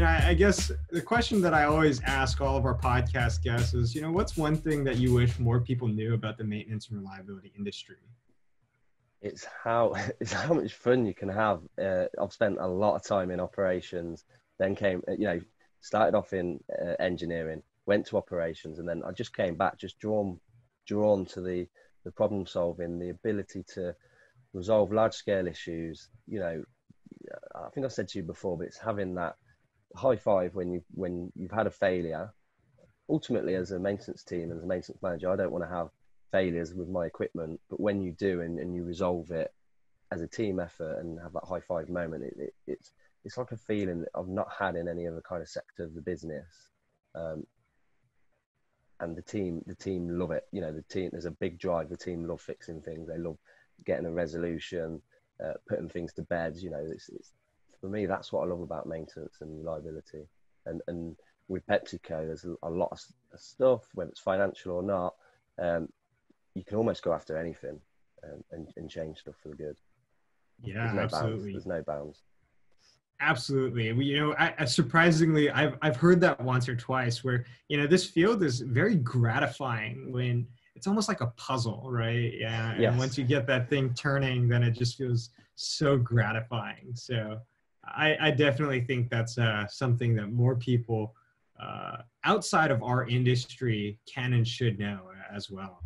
I guess the question that I always ask all of our podcast guests is, what's one thing that you wish more people knew about the maintenance and reliability industry? It's how much fun you can have. I've spent a lot of time in operations, then started off in engineering, went to operations, and then I just came back, just drawn to the problem solving, the ability to resolve large scale issues. I think I said to you before, but it's having that high five when you've had a failure. Ultimately, as a maintenance team, as a maintenance manager, I don't want to have failures with my equipment, but when you do and you resolve it as a team effort and have that high five moment, it's like a feeling that I've not had in any other kind of sector of the business. And the team love it. The team, there's a big drive. The team love fixing things. They love getting a resolution, putting things to bed. It's for me, that's what I love about maintenance and reliability. And with PepsiCo, there's a lot of stuff, whether it's financial or not. You can almost go after anything and change stuff for the good. Yeah, there's no absolutely. bounds. There's no bounds. Absolutely. I surprisingly, I've heard that once or twice where, this field is very gratifying when it's almost like a puzzle, right? Yeah. Yes. And once you get that thing turning, then it just feels so gratifying. So I definitely think that's something that more people outside of our industry can and should know as well.